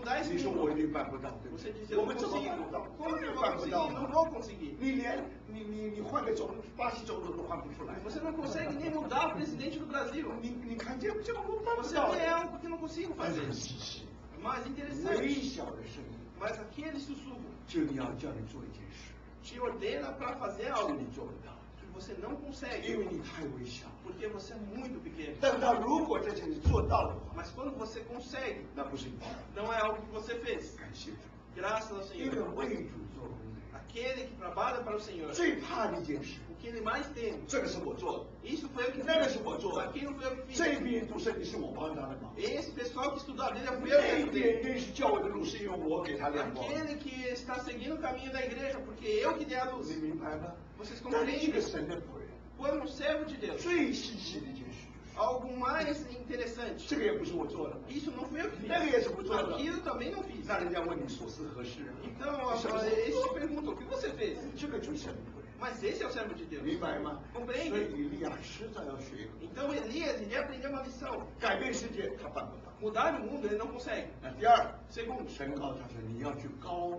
mudar esse 你说 mundo. 我一定办不到，对不 Você 对？ diz, eu 我 não 们怎么 consigo. 办不到？ Como 当 que 然 eu vou 办不 conseguir? 到 Não 嘛。 vou conseguir. 你连你换个巴西总统都换不出来。 Você não consegue nem mudar o presidente do Brasil. 你看见这个我办不 Você 到 vê algo que eu não consigo 但是 fazer. 很稀奇， Mas 微 interessante. 小的声音 Mas aquele sussurro 就要叫你做一件事， te ordena para fazer 是 algo 你做不到， que você não 因 consegue. 为你太微小。 Porque você é muito pequeno. 等到如果这件事做到的话， Mas quando você consegue, 那不是你， não é algo que você fez. 感谢主。 Graças ao 因为 Senhor. 为主做工的人 Aquele que trabalha para o Senhor. 最怕的一件事， O que ele mais teme. 这个是我做的， Isso foi eu que 那个 fiz. 是我做的， Aquilo foi eu que 这 fiz. 边读圣经是我帮他的忙， Esse pessoal que estudou a Bíblia fui 那 eu que 一 ajudei. 边认识教会的路是因为我给他亮光， Aquele que está seguindo o caminho da igreja, porque eu que dei a 你 luz. 明白吗？ Vocês 但是一个 compreendem? 神的仆人， Como um servo de Deus. 最稀奇的一件事就是， Algo mais interessante. 这个也不是我做的， Isso não fui eu que 那个 fiz. 也是不做的， Aquilo também não fiz. 那人家问你所思何事啊？ Então, 你什么 eles 时候 te perguntam, o que você fez? 这个就是神的仆人， Mas esse é o servo de Deus. 明白吗？所以 Compreende? 以利亚实在要学一个， Então Elias, ele aprendeu uma lição. 改变世界他办不到。 Mudar o mundo ele não consegue. 那第二， Segundo, 神告诉他说你要去高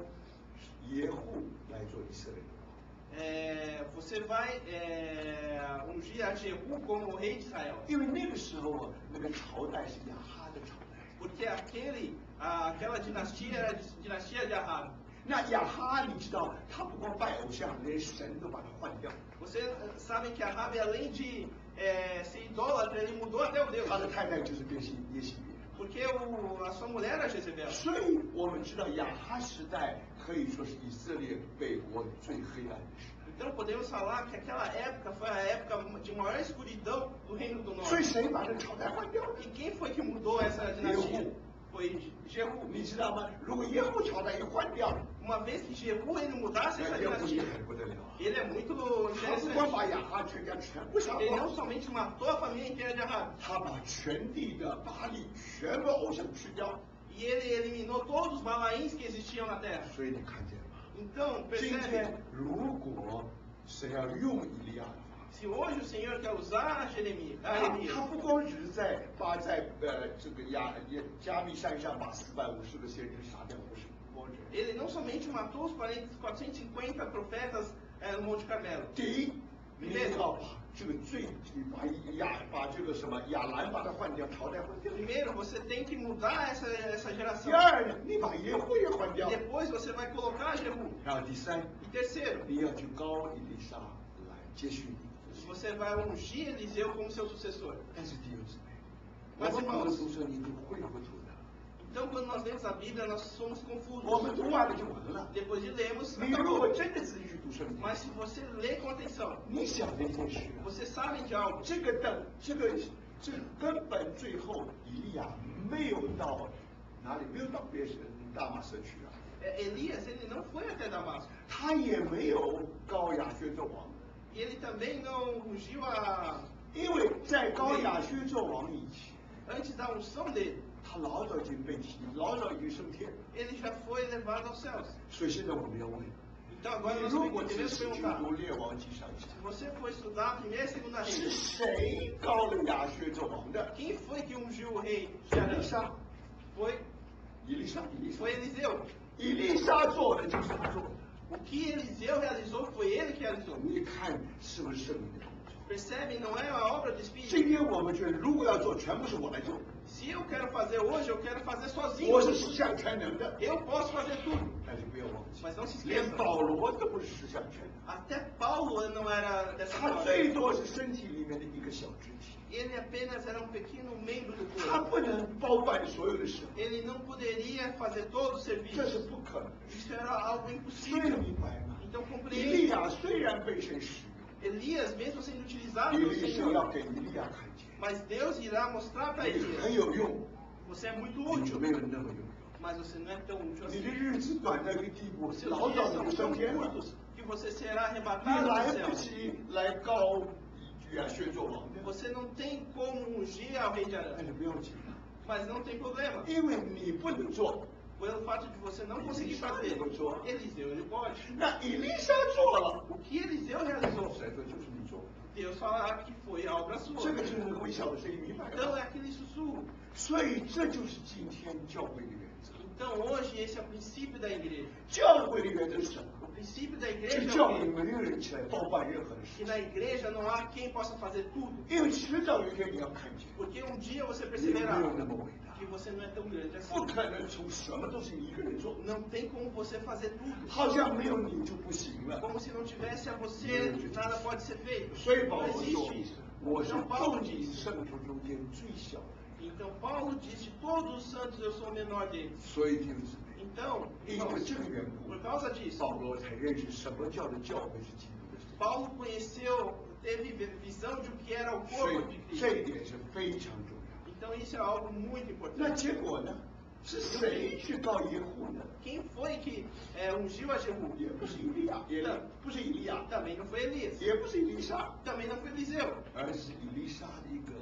耶户来做以色列的王。 você vai ungir a Jehu como o rei de Israel. 因为那个时候啊，那个朝代是亚哈的朝代。 Porque aquela dinastia era a dinastia de Ahab. 那亚哈你知道，他不光拜偶像，连神都把他换掉。 Vocês sabem que Ahab, além de ser idólatra, ele mudou até o Deus. 他的太太就是耶西别。 Porque a sua mulher era Jezebel. 所以我们知道亚哈时代可以说是以色列北国最黑暗的时代。 Então podemos falar que aquela época foi a época de maior escuridão do Reino do 所以 Norte. 谁把这个朝代换掉了？ E quem foi que mudou essa dinastia? Foi Jehu. 你知道吗？如果耶户朝代一换掉， Uma vez que Jehu ele mudasse 那 essa 耶户厉 dinastia, 害不得了啊！ ele é muito 他不光 interessante. 把亚哈全家全部杀 Ele 光 não，somente matou a família inteira de Ahab, 他把全地的巴力全部偶像吃掉。 e ele eliminou todos os balaíns que existiam na terra. 所以你看见吗？ Então, 今 percebe, 天如果神要用以利亚的话， se hoje o Senhor quer usar Jeremias, 他不光只是在这个加密山上把450个先知杀掉，不是不光这样。 ele não somente matou os 450 profetas no Monte Carmelo. 第一，你要把这个把这个什么亚兰把它换掉，朝代换掉。 Primeiro, você tem que mudar essa 第 geração. 二呢，你把耶户也换掉。 Depois você vai colocar Jehu. 然后第三， E terceiro, 你要去高以利沙来接续你。 você vai ungir Eliseu como seu sucessor. 但是弟兄姊妹，我们读了读圣经就会糊涂的。 Então, quando nós lemos a Bíblia, nós somos 我们 confusos. 读完了就完了。 Depois de lermos, 你如果 acabou. 真的仔细去读圣经， Mas se você lê com atenção, 你想的一件事啊， você sabe de algo. 这个根本最后以利亚没有到哪里，没有到别人大马色去啊， Elias, ele não foi até Damasco. 他也没有高雅薛做王， E ele também não ungiu a... 因为在高雅薛做王以前， Antes da unção dele, 他老早已经被提，老早已经升天， ele já foi levado aos céus. 所以现在我们要问， Então agora 你 nós 如果仔 devemos 细去 perguntar. 读列王记上一 Se 下， você for estudar a primeira e segunda 是 reis, 谁高了雅薛做王的？ quem foi que ungiu o rei de Arã? 以利沙， Foi 以利沙， Eliseu. 以利沙做的就是他做的。 O que Eliseu realizou foi ele que realizou. 你看是不是圣灵的工作？ Percebe? Não é a obra do 今 Espírito. 天我们觉得，如果要做，全部是我来做， Se eu quero fazer hoje, eu quero fazer sozinho. 我是十项全能的。 Eu posso fazer tudo. 但是不要忘记， Mas não se 连 esqueça. 保罗都不是十项全能， Até Paulo não era dessa 他 forma. 最多是身体里面的一个小肢体， Ele apenas era um pequeno membro do 他 corpo. 不能包办所有的事， Ele não poderia fazer todo o 这 serviço. 是不可能的事。 Isso era algo 所以 impossível. 明白吗？ Então 以利 compreende. 亚虽然被神使 Elias, mesmo sendo 用， utilizado 以 pelo 利神要 Senhor, 给以利亚看见， mas Deus irá mostrar para 你很 Elias: 有用， você é muito 你 útil, 没有那么有用。 mas você não é tão útil 你 assim. 的日子短到一个地步， Seus 老 dias 早你 são 就升 tão 天了， curtos que você será 你 arrebatado 来 do 不 céu. 及来高雅薛做王的。 Você não tem como ungir ao rei de 但 Arã, 是不要紧， mas não tem problema. 因为你不能做， Pelo fato de você não conseguir fazer, Eliseu ele pode. 那以利沙做了， O que Eliseu realizou, 神说就是你做的， Deus falará que foi a obra sua. 这个就是那个微小的声音，明白 Então 吗？ é aquele sussurro. 所以这就是今天教会的原则。 Então Então hoje esse é o princípio da igreja. 教会的原则是什么？ O princípio da 是 igreja é 教 o 会 quê? 没有人起来包办任何的事 Que，na igreja não há quem possa fazer tudo. 因为迟早有一天你要看见， Porque um dia você 你 perceberá 没有那么伟大， que você não é tão grande 不 assim. 可能从什么都是你一个人做， Não tem como você fazer tudo. 好像没有你就不行了。 Como se não tivesse a você, nada pode ser feito. 所以保 Não 罗说 existe isso.：“ 我是 Então Paulo 众己 disse. 圣徒中间最小的。 Então Paulo disse: todos os santos eu sou o menor deles. ”所以弟兄姊妹， Então, 因为 irmãos, 这个缘故 por，causa disso, 保罗才认识什么叫做教会是基督的身体。 Paulo conheceu, teve visão de o que era o 所以 corpo de 这 Cristo. 一点是非常重要。 Então isso é algo muito 那 importante. 结果呢？是谁去告耶户呢？ Quem foi que ungiu a Jeú? 也不是以利亚，也不是以利亚， Também não foi Elias. 也不是以利沙， Também não foi Eliseu. 而是以利沙的一个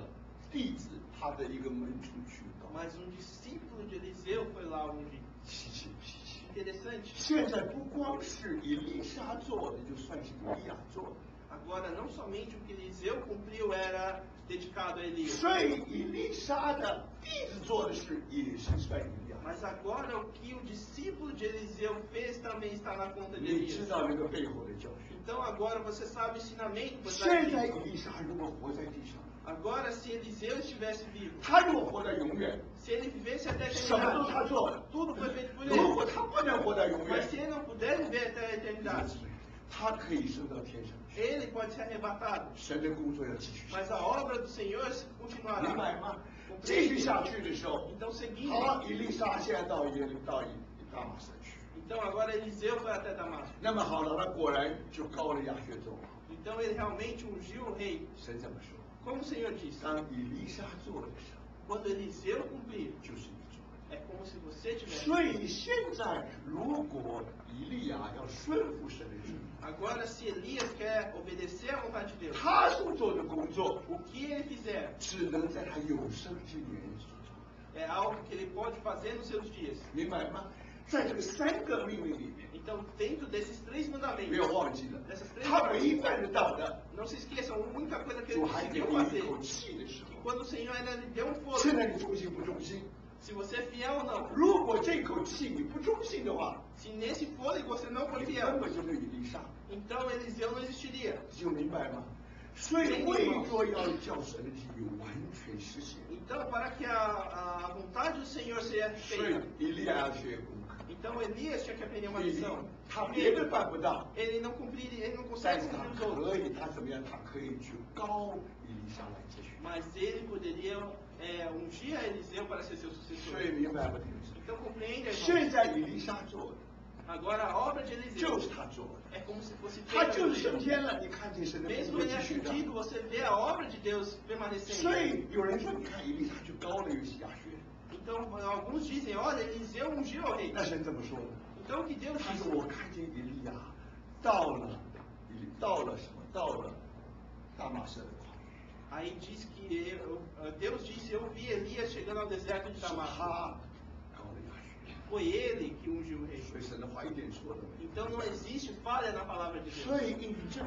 弟子，他的一个门徒去告。 Mas um discípulo de Eliseu foi lá ungir. 稀奇不稀奇？ Interessante. 现在不光是以利沙做的，就算是以利亚做的。 Agora, não somente o que Eliseu cumpriu era dedicado a Elias. 所以以利沙的弟子做的事也是算以利亚。 Mas agora o que o discípulo de Eliseu fez também está na conta de 你知 Elias. 道那个背后的教训。 Então agora você sabe o ensinamento por trás 现在 disso. 以利沙如果活在地上， Agora, se Eliseu estivesse vivo, 他如果活在永远， se ele vivesse até a 什么都是他 eternidade, 做的。 tudo foi feito por 如果 ele. 他不能活在永远 Mas，se ele não puder viver até a eternidade, 他可以升到天上去。 ele pode ser arrebatado. 神的工作要继续下 Mas a obra do Senhor 去， continuará. 明白吗？继续下去的时候， Então, seguindo, 好，以利沙现在到大马色去。 então agora Eliseu foi até Damasco. 那么好了，他果然就高了亚薛州。 Então ele realmente ungiu o rei. 神这么说， Como o Senhor disse, 当以利沙做的时候， quando Eliseu cumprir, 就是你做的。 é como se você tivesse. 所以现在，如果以利亚要顺服神的旨意， Agora, se Elias quer obedecer à vontade de Deus, 他所做的工作 o que ele fizer 只能在他有生之年所做。 é algo que ele pode fazer nos seus dias. 明白吗？在这个三个命令里面， Então, dentro desses três 不要 mandamentos, 忘记了 dessas，três 他唯一 ordens, 办得到的， não se esqueçam, a única coisa que 主 ele 还给 conseguiu 你 fazer, 一口气的时 que 候， quando o Senhor ainda lhe deu um 现 fôlego, 在你忠心不忠心？ se você é fiel ou não, 如果这口气你不忠心的话， se nesse fôlego você não for 你 fiel, 根本就没有以利沙， então Eliseu não existiria. 就明白吗？所以为着要叫神的旨意完全实现， Então, para que a vontade do Senhor seja 所以 feita, 以利亚要学功课。 então Elias tinha que aprender uma 第一 lição. 他别的 Primeiro, 办不到， ele não cumpriria, ele não 但 consegue 是他 cumprir os outros. 可以，他怎么样？他可以去高以利沙来继续。 Mas ele poderia ungir a Eliseu para ser seu 所以 sucessor. 明白吗？弟兄姊妹 Então compreende, 现 irmão. 在以利沙做的 Agora a obra de 就 Eliseu 是他做的， é como se fosse 他 feita 就 por 是升 Deus. 天了。你看见神的工 Mesmo 作 ele 继续的。 ascendido, você vê a obra de Deus 所 permanecendo. 以有人说，你看以利沙去高了亚薛， Então alguns dizem, olha, Eliseu ungiu o rei. 那神怎么说呢？ Então o que Deus 他 disse? 说我看见以利亚到了什么？到了大马色的旷野， Aí diz que Deus disse, eu vi Elias chegando ao deserto de 是 Damasco. 他高了亚薛。 Foi ele que ungiu o rei. 所以神的话一点错都没有。 Então não existe falha na palavra de 所 Deus. 以印证，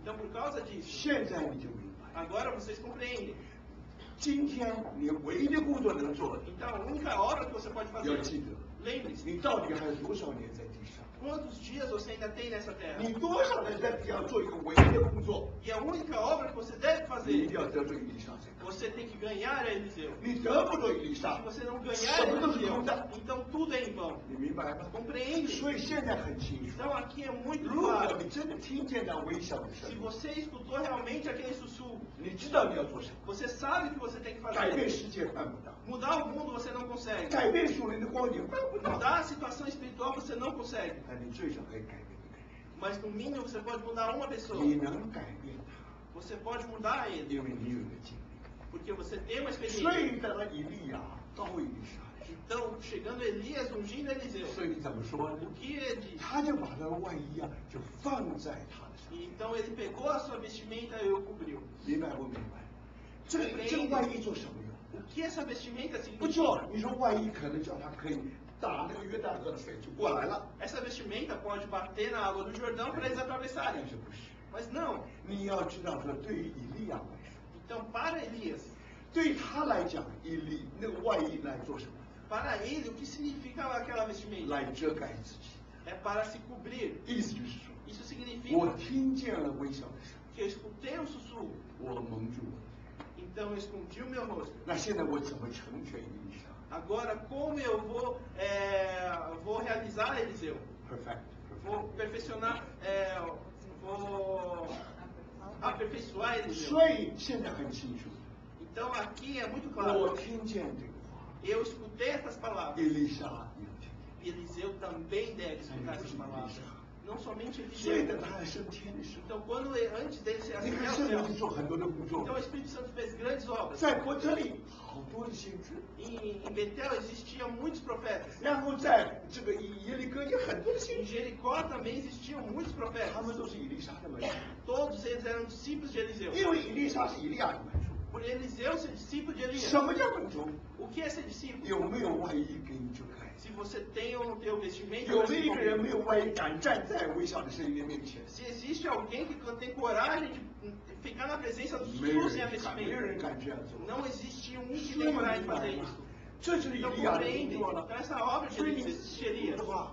Então por causa disso, 现在你就明白， agora vocês compreendem. 今天你唯一的工作能做的， Então a única obra que você pode 要 fazer, 记得， lembre-se, 你到底还有多少年在地上？ quantos dias você ainda tem nessa terra? 你多少人在地上做一个唯一的工作？ E a única obra que você deve 你一 fazer, 定要得罪以利沙才可以。 você tem que ganhar a Eliseu. 你得不到以利 Se 沙， você não ganhar 什 a 么都是 Eliseu, 空的。 então tudo é em vão. 你明白吗？ Compreende? 所以现在很清楚， Então aqui é muito 如果 claro. 你真的听见那微小的声 Se 音， você escutou realmente aquele sussurro, 你知道你要做什么， você sabe o que você tem que 改变 fazer. 世界办不到， Mudar o mundo você não consegue. 改变属灵的光景办不到， Mudar a situação espiritual você não consegue. 但你最少可以改变一个人。 Mas no mínimo você pode mudar uma pessoa. 你能改变他， Você pode mudar ele. 因为你有一个经历。 Porque você tem uma 所 experiência. 以等到以利亚高以利沙， Então, chegando Elias ungindo Eliseu, 所以你怎么说呢 o？que ele disse? 他就把那个外衣啊，就放在他的上面， Então ele pegou a sua vestimenta e o cobriu. 明白不明白？这个外衣做什么用？ O que essa vestimenta 不 significa? 做，你说外衣可能叫他可以打那个约旦河的水就过来了， Essa vestimenta pode bater na água do Jordão para eles atravessarem. 但是不是？ Mas não. 你要知道说，对于以利亚来说， Então, para Elias, 对他来讲，那个外衣来做什么？ para ele, o que significa aquela 来遮盖自己。 é para se cobrir. 意思就是说， Isso 我 significa 听见了微小的声 que eu escutei um sussurro, 音，我蒙住了。 então eu escondi o meu rosto. 那现在我怎么成全以利沙 Agora, como eu vou realizar, Eliseu? ？Perfect. Vou perfeccionar, vou aperfeiçoar Eliseu. 所以现在很清楚， Então aqui é muito 我 claro. 听见这个话， Eu escutei essas palavras. 以利沙也听见。 Eliseu também deve escutar essas palavras. Não somente 所以 Eliseu. 等他升天的时候， Então, antes dele ser 你看 ascender 圣 ao 灵 céu, 做很多的工作 então o，Espírito Santo fez grandes obras. 在伯特利好多的先知， Em Betel existiam muitos profetas. 然后在这个耶利哥也很多的先 Em 知， Jericó também existiam muitos 他 profetas. 们都是以利沙的门徒， Todos eles eram discípulos de Eliseu. 因为以利沙是以利亚的门徒。 Por Eliseu ser discípulo de Elias. 什么叫门徒？ O que é ser discípulo? 有没有外衣给你遮盖？ Se você tem ou não tem o vestimento, 有 vai 没 se 有一个人 cobrir. 没有外衣敢站在微小的声音面前？ Se existe alguém que tem coragem de ficar na presença dos 没有 justos sem 人敢，没有 vestimento, 人敢这样做。 não existe um que 所以 tem 你 coragem 明 de 白 fazer 吗 isso.？这就是以 Então 利亚的 compreendem. 工作了。 Então essa obra de 所以你 Elias, 的话，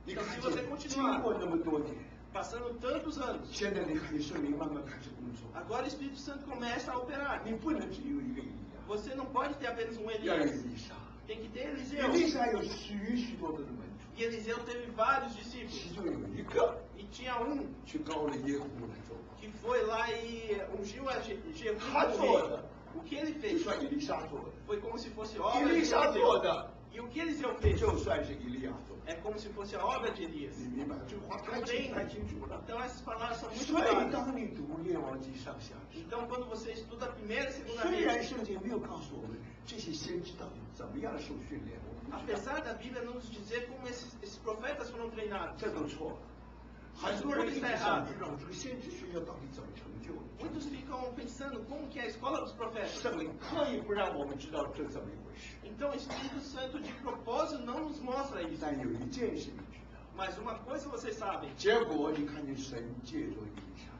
你看 Então, se você 见 continuar 经过那么多年， passando tantos anos, 现在你看圣灵慢慢开始工作， agora o Espírito Santo começa a operar. 你不能只有一个以利亚， Você não pode ter apenas um 要有 Elias, 以利沙。 tem que ter 以 Eliseu. 利沙有许多的门徒， E Eliseu teve vários 其 discípulos. 中有一个 E tinha um 去高了耶户来做王， que foi lá e ungiu a Jeú 他 como 做 rei. 的 O que ele 就 fez 算以利沙做的， foi como se fosse 以 obra 利 de 沙做 Eliseu. 的 E o que Eliseu fez 就算是以利亚做的。 é como se fosse a obra de Elias. 你明白这个话太清楚了。 Então essas palavras são muito 所以 claras. 当你读列王记上下时， Então quando você estuda a primeira e segunda 虽然 vez, 圣经没有告诉我们这些先知到底怎么样受训练，我们不知道， apesar da Bíblia não nos dizer como esses profetas foram treinados, 这都错了。很多人一直想知道这个先知学校到底怎么成就的。 muitos ficam pensando como que é a escola dos profetas. 圣灵刻意不让我们知道这怎么一回事。 Então o Espírito Santo de propósito não nos mostra isso. 但有一件事你知道， Mas uma coisa vocês sabem, 结果你看见神借着以利沙，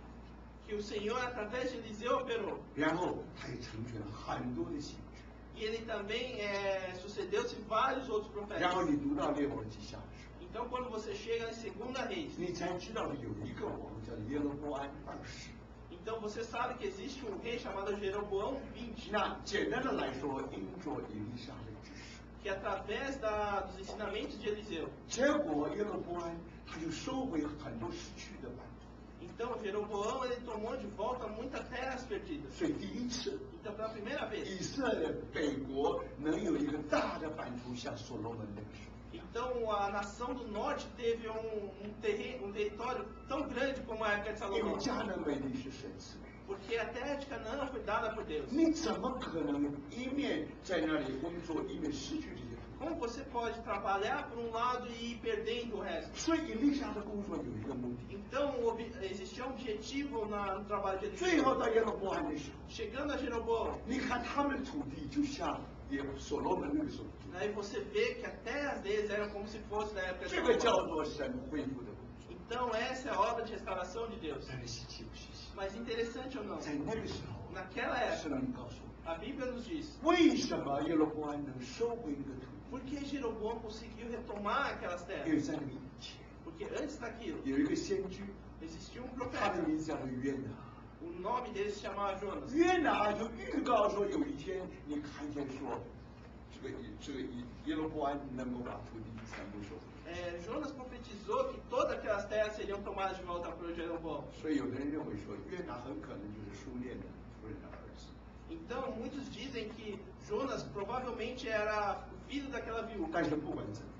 que o Senhor através de Eliseu operou. 然后他也成全了很多的先知。 E ele também sucedeu-se vários outros 然后 profetas. 你读到列王记下的时候， Então quando você chega em segunda Reis, 你才知道有一个王叫耶罗波安20。 então você sabe que existe um rei chamado Jeroboão 20, 那简单的来说，因着以利沙的指示， que através dos ensinamentos de Eliseu, 结果耶罗波安他就收回很多失去的版图。 então Jeroboão ele tomou de volta muitas terras perdidas. 所以第一次， Então pela primeira vez, 以色列北国能有一个大的版图，像所罗门那个时候。 então a nação do norte teve um território tão grande como a época de 因为 Salomão. 迦南美地是神赐给。 Porque a terra de Canaã foi dada por Deus. 你怎么可能一面在那里工作，一面失去这些土地？ Como você pode trabalhar por um lado e ir perdendo o resto? 所以以利沙的工作有一个目的。 Então existia um objetivo no trabalho de 最后 Eliseu. 到耶罗波安的时候， Chegando a Jeroboão, 你看他们的土地就像所罗门那个时候的土地， aí você vê que as terras deles eram como se fosse da época de 这个叫 Salomão. 做神恢复的工作。 Então essa é a obra de restauração de Deus. 但是稀奇不稀奇？ Mas interessante ou não, 在那个时候， naquela 圣 época, 灵告诉我 a Bíblia nos diz 们，为什么耶罗波安能收回那个土地？ por que Jeroboão conseguiu retomar aquelas 因为 terras. 在那个以前， Porque antes daquilo 有一个先知， existia um 他的 profeta. 名字叫做约拿。 O nome dele se chamava Jonas. 约拿就预告说，有一天你看见说，这个耶罗波安能够把土地全部收回。 Jonas profetizou que todas aquelas terras seriam tomadas de volta por Jeroboão. 所以有的人认为说，约拿很可能就是书念的夫人的儿子。 Então, muitos dizem que Jonas provavelmente era o filho daquela viúva. 但是不管怎么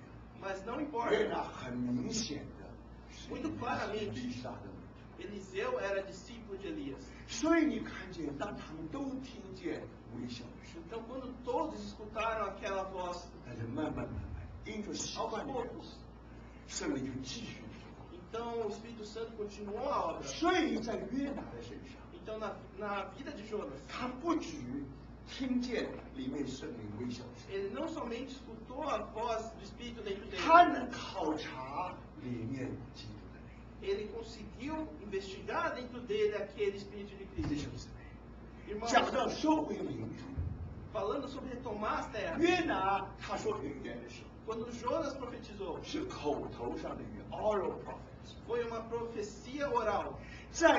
Mas não 样，约 importa. 拿很明显的是 Muito claramente. 以利沙的门徒。 Eliseu era discípulo de Elias. 所以你看见，当他们都听见微笑的声音， Então, quando todos escutaram aquela voz, 但是慢慢，因着习 aos 惯的缘故 poucos, 圣灵就继续做工。 então o Espírito Santo continuou a obra. 所以在约拿的身上， Então, na vida de Jonas, 他不止听见里面圣灵微笑的声音， ele não somente escutou a voz do Espírito dentro 他 dele, 能考察里面基督的灵。 ele conseguiu investigar dentro dele aquele Espírito de 弟 Cristo. 兄姊妹， Irmãos, 讲到收回领土， falando sobre retomar as terras, 约拿他说预言的时候， Quando Jonas profetizou, 是口头上的语 oral prophets。 foi uma profecia oral. 在